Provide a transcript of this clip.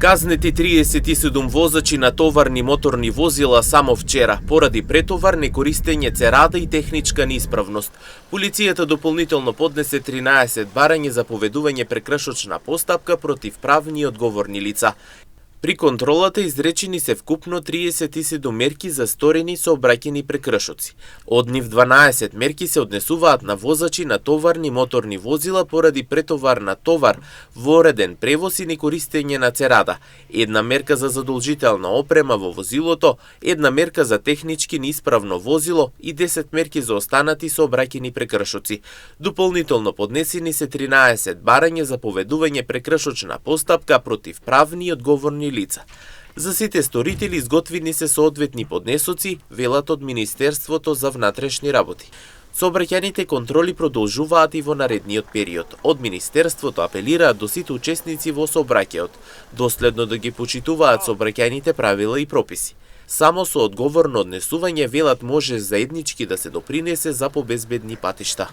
Казнети 37 возачи на товарни моторни возила само вчера, поради претовар, некористење церада и техничка неисправност. Полицијата дополнително поднесе 13 барања за поведување прекршочна постапка против правни и одговорни лица. При контролата изречени се вкупно 37 мерки за сторени сообраќајни прекршоци. Од нив 12 мерки се однесуваат на возачи на товарни моторни возила поради претовар на товар, вореден превоз и некористење на церада, една мерка за задолжителна опрема во возилото, една мерка за технички неисправно возило и 10 мерки за останати сообраќајни прекршоци. Дополнително поднесени се 13 барања за поведување прекршочна постапка против правни и одговорни лица. За сите сторители изготвени се соодветни поднесоци, велат од Министерството за внатрешни работи. Сообраќајните контроли продолжуваат и во наредниот период. Од Министерството апелираат до сите учесници во сообраќајот, доследно да ги почитуваат сообраќајните правила и прописи. Само со одговорно однесување, велат, може заеднички да се допринесе за побезбедни патишта.